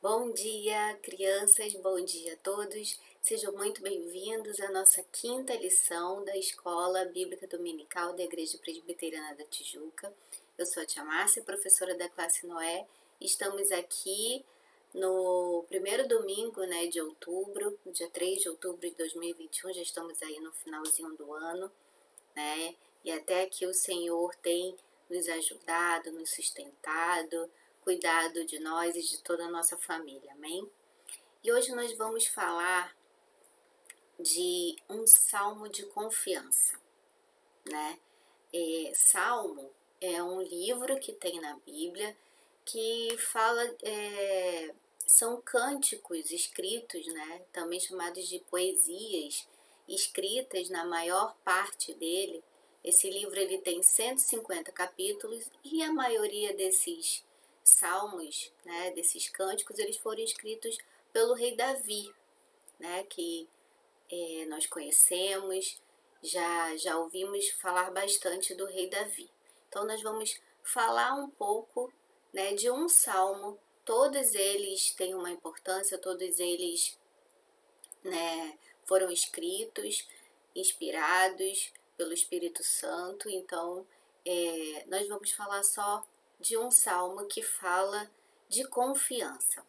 Bom dia, crianças, bom dia a todos. Sejam muito bem-vindos à nossa quinta lição da Escola Bíblica Dominical da Igreja Presbiteriana da Tijuca. Eu sou a tia Márcia, professora da classe Noé. Estamos aqui no primeiro domingo, de outubro, no dia 3 de outubro de 2021. Já estamos aí no finalzinho do ano, E até aqui o Senhor tem nos ajudado, nos sustentado, cuidado de nós e de toda a nossa família, amém? E hoje nós vamos falar de um salmo de confiança, Salmo é um livro que tem na Bíblia que fala, são cânticos escritos, também chamados de poesias, escritas na maior parte dele. Esse livro ele tem 150 capítulos e a maioria desses salmos, desses cânticos, eles foram escritos pelo rei Davi, que nós conhecemos, já ouvimos falar bastante do rei Davi. Então nós vamos falar um pouco, de um salmo. Todos eles têm uma importância, todos eles, foram escritos, inspirados pelo Espírito Santo. Então nós vamos falar só de um salmo que fala de confiança.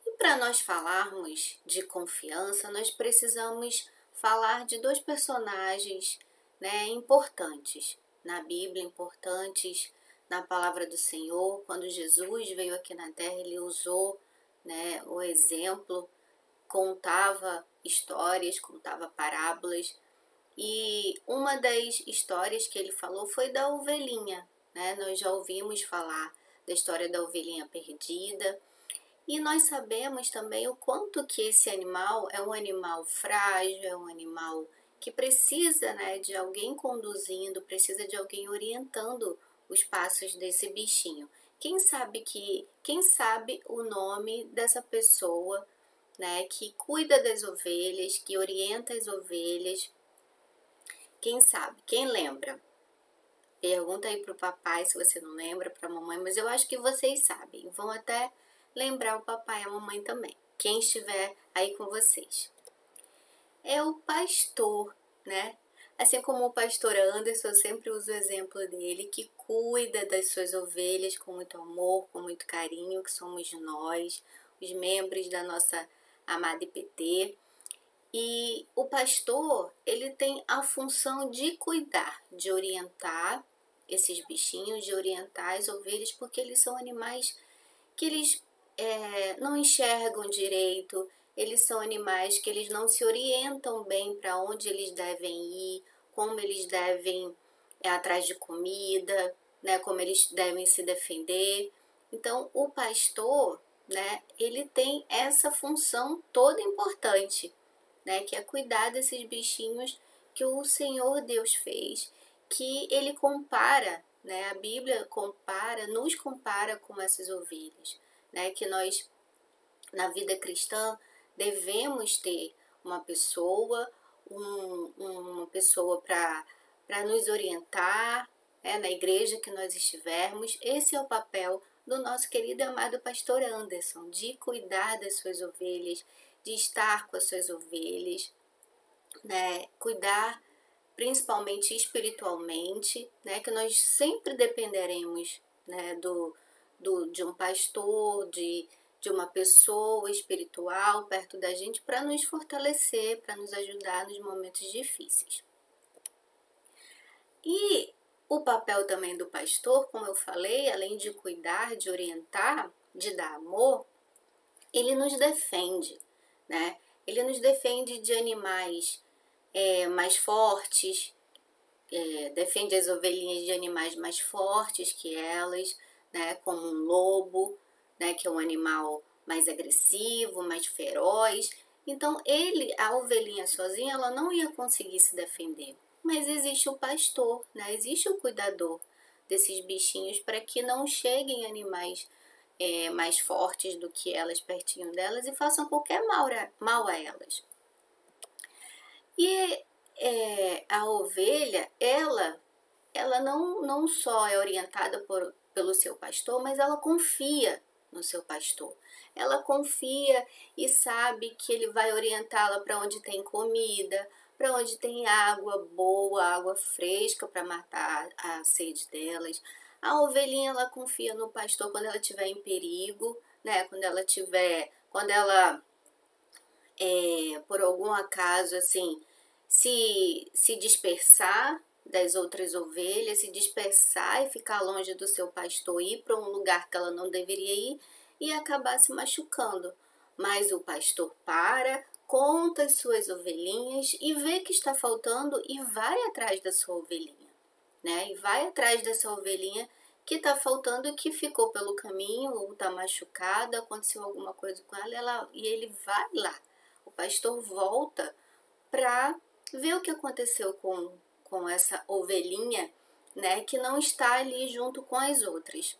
E para nós falarmos de confiança, nós precisamos falar de dois personagens, importantes na Bíblia, importantes na palavra do Senhor. Quando Jesus veio aqui na terra, ele usou, o exemplo, contava histórias, contava parábolas. E uma das histórias que ele falou foi da ovelhinha, Nós já ouvimos falar da história da ovelhinha perdida. E nós sabemos também o quanto que esse animal é um animal frágil, é um animal que precisa, de alguém conduzindo, precisa de alguém orientando os passos desse bichinho. Quem sabe o nome dessa pessoa, que cuida das ovelhas, que orienta as ovelhas? Quem sabe? Quem lembra? Pergunta aí pro papai se você não lembra, pra mamãe, mas eu acho que vocês sabem. Vão até lembrar o papai e a mamãe também, quem estiver aí com vocês. É o pastor, Assim como o pastor Anderson, eu sempre uso o exemplo dele, que cuida das suas ovelhas com muito amor, com muito carinho, que somos nós, os membros da nossa amada IPT. E o pastor, ele tem a função de cuidar, de orientar esses bichinhos, de orientar as ovelhas, porque eles são animais que eles não enxergam direito, eles são animais que eles não se orientam bem para onde eles devem ir, como eles devem ir atrás de comida, como eles devem se defender. Então, o pastor, ele tem essa função toda importante, que é cuidar desses bichinhos que o Senhor Deus fez, que ele compara, a Bíblia nos compara com essas ovelhas, que nós, na vida cristã, devemos ter uma pessoa, uma pessoa para nos orientar, na igreja que nós estivermos. Esse é o papel do nosso querido e amado pastor Anderson, de cuidar das suas ovelhas, de estar com as suas ovelhas, cuidar principalmente espiritualmente, que nós sempre dependeremos, de um pastor, de uma pessoa espiritual perto da gente para nos fortalecer, para nos ajudar nos momentos difíceis. E o papel também do pastor, como eu falei, além de cuidar, de orientar, de dar amor, ele nos defende, Ele nos defende de animais mais fortes, defende as ovelhinhas de animais mais fortes que elas, como um lobo, que é um animal mais agressivo, mais feroz. Então, a ovelhinha sozinha, ela não ia conseguir se defender. Mas existe o pastor, existe o cuidador desses bichinhos para que não cheguem animais mais fortes do que elas pertinho delas e façam qualquer mal a elas. E a ovelha, ela ela não só é orientada pelo seu pastor, mas ela confia no seu pastor. Ela confia e sabe que ele vai orientá-la para onde tem comida, para onde tem água boa, água fresca para matar a sede delas. A ovelhinha, ela confia no pastor quando ela estiver em perigo, né? Quando ela por algum acaso assim se dispersar das outras ovelhas, se dispersar e ficar longe do seu pastor, ir para um lugar que ela não deveria ir e acabar se machucando. Mas o pastor conta as suas ovelhinhas e vê que está faltando e vai atrás da sua ovelhinha, né? E vai atrás dessa ovelhinha que está faltando, que ficou pelo caminho ou está machucada, aconteceu alguma coisa com ela, e ele vai lá. O pastor volta para ver o que aconteceu com essa ovelhinha, né, que não está ali junto com as outras.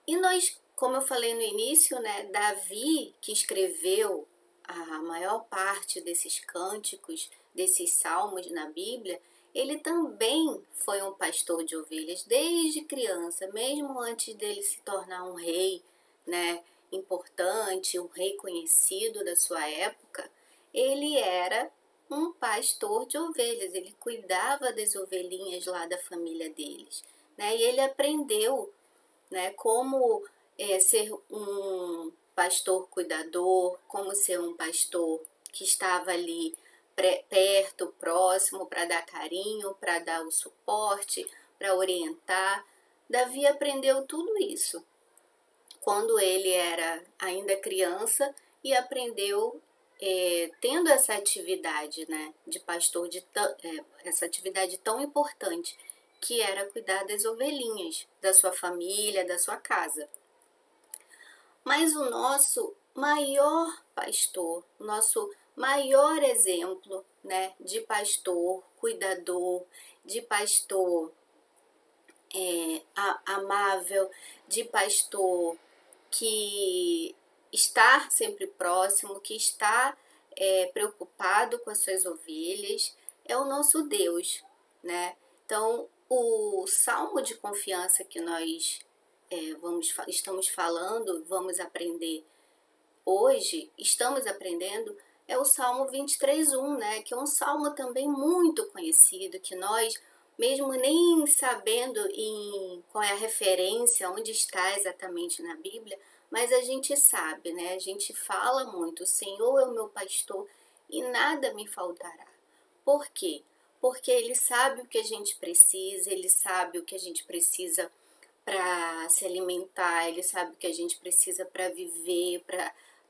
E nós, como eu falei no início, né, Davi, que escreveu a maior parte desses cânticos, desses salmos na Bíblia, ele também foi um pastor de ovelhas desde criança, mesmo antes dele se tornar um rei, né, importante, um rei conhecido da sua época. Ele era um pastor de ovelhas, ele cuidava das ovelhinhas lá da família deles, né? E ele aprendeu, né, como ser um pastor cuidador, como ser um pastor que estava ali perto, próximo, para dar carinho, para dar o suporte, para orientar. Davi aprendeu tudo isso quando ele era ainda criança e aprendeu tendo essa atividade, né, de pastor, essa atividade tão importante que era cuidar das ovelhinhas da sua família, da sua casa. Mas o nosso maior pastor, o nosso maior exemplo, né, de pastor cuidador, de pastor amável, de pastor que está sempre próximo, que está preocupado com as suas ovelhas, é o nosso Deus, né? Então, o salmo de confiança que nós estamos falando, vamos aprender hoje, estamos aprendendo, é o Salmo 23:1, né? Que é um salmo também muito conhecido, que nós, mesmo nem sabendo qual é a referência, onde está exatamente na Bíblia, mas a gente sabe, né? A gente fala muito, o Senhor é o meu pastor e nada me faltará. Por quê? Porque Ele sabe o que a gente precisa, Ele sabe o que a gente precisa para se alimentar, Ele sabe o que a gente precisa para viver,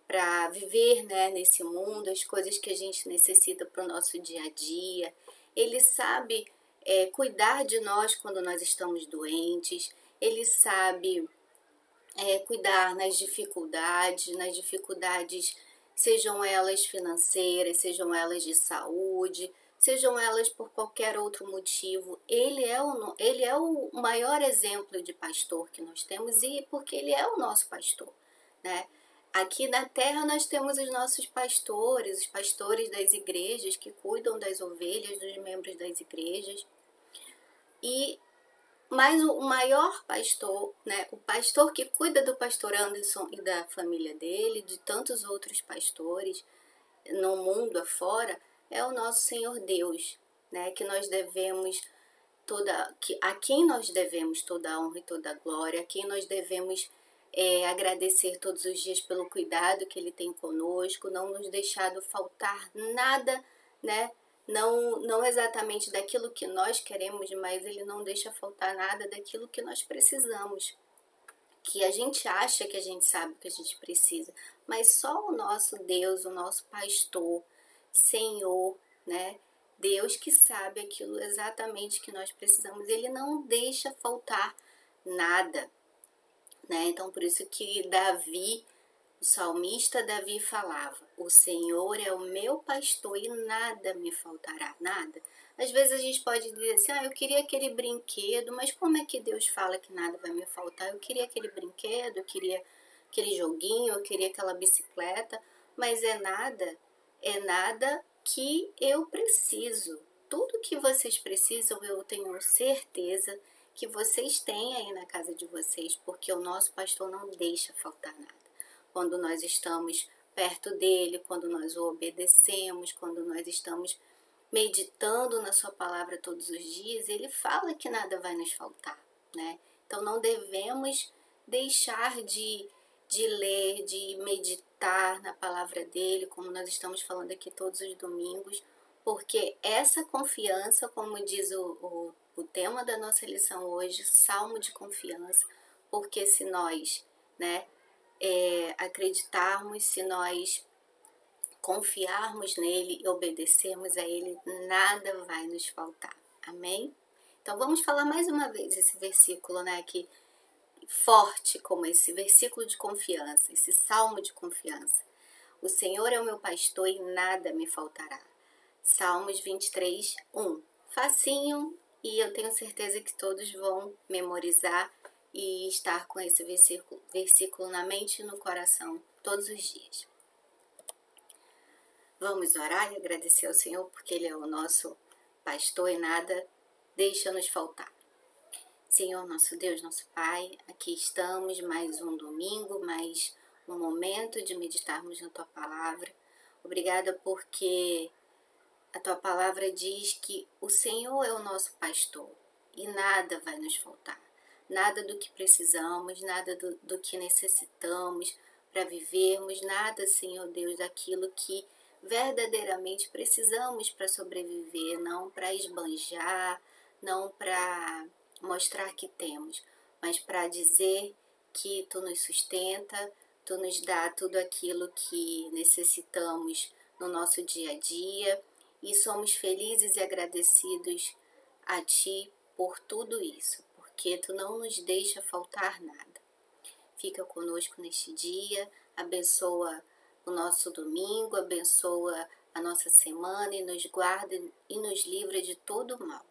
para viver, né, nesse mundo, as coisas que a gente necessita para o nosso dia a dia. Ele sabe cuidar de nós quando nós estamos doentes, Ele sabe cuidar nas dificuldades, sejam elas financeiras, sejam elas de saúde, sejam elas por qualquer outro motivo. Ele é o maior exemplo de pastor que nós temos, e porque ele é o nosso pastor, né? Aqui na terra nós temos os nossos pastores, os pastores das igrejas que cuidam das ovelhas, dos membros das igrejas. Mas o maior pastor, né, o pastor que cuida do pastor Anderson e da família dele, de tantos outros pastores no mundo afora, é o nosso Senhor Deus, né, que nós devemos a quem nós devemos toda a honra e toda a glória, a quem nós devemos agradecer todos os dias pelo cuidado que Ele tem conosco, não nos deixado faltar nada, né? Não exatamente daquilo que nós queremos, mas Ele não deixa faltar nada daquilo que nós precisamos, que a gente acha que a gente sabe que a gente precisa, mas só o nosso Deus, o nosso pastor, Senhor, né? Deus que sabe aquilo exatamente que nós precisamos, Ele não deixa faltar nada, né? Então, por isso que Davi, o salmista Davi falava: o Senhor é o meu pastor e nada me faltará, nada. Às vezes a gente pode dizer assim, eu queria aquele brinquedo, mas como é que Deus fala que nada vai me faltar? Eu queria aquele brinquedo, eu queria aquele joguinho, eu queria aquela bicicleta, mas é nada que eu preciso. tudo que vocês precisam, eu tenho certeza que vocês têm aí na casa de vocês, porque o nosso pastor não deixa faltar nada. Quando nós estamos perto dele, quando nós o obedecemos, quando nós estamos meditando na sua palavra todos os dias, ele fala que nada vai nos faltar, né? Então não devemos deixar de ler, de meditar na palavra dele, como nós estamos falando aqui todos os domingos, porque essa confiança, como diz o tema da nossa lição hoje, salmo de confiança, porque se nós, né, acreditarmos, se nós confiarmos nele e obedecermos a ele, nada vai nos faltar. Amém? Então vamos falar mais uma vez esse versículo, né, que forte como esse versículo de confiança, esse salmo de confiança. O Senhor é o meu pastor e nada me faltará. Salmos 23, 1. Facinho, e eu tenho certeza que todos vão memorizar e estar com esse versículo na mente e no coração todos os dias. Vamos orar e agradecer ao Senhor porque Ele é o nosso pastor e nada deixa nos faltar. Senhor, nosso Deus, nosso Pai, aqui estamos mais um domingo, mais um momento de meditarmos na Tua Palavra. Obrigada porque a Tua Palavra diz que o Senhor é o nosso pastor e nada vai nos faltar. Nada do que precisamos, nada do que necessitamos para vivermos, nada, Senhor Deus, daquilo que verdadeiramente precisamos para sobreviver, não para esbanjar, não para mostrar que temos, mas para dizer que Tu nos sustenta, Tu nos dá tudo aquilo que necessitamos no nosso dia a dia e somos felizes e agradecidos a Ti por tudo isso, porque Tu não nos deixa faltar nada. Fica conosco neste dia, abençoa o nosso domingo, abençoa a nossa semana e nos guarda e nos livra de todo o mal.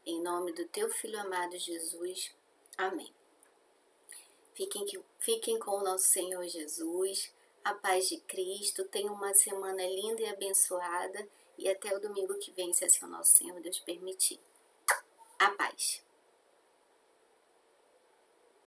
Em nome do Teu Filho amado Jesus. Amém. Fiquem com o nosso Senhor Jesus, a paz de Cristo, tenham uma semana linda e abençoada e até o domingo que vem, se assim o nosso Senhor Deus permitir. A paz.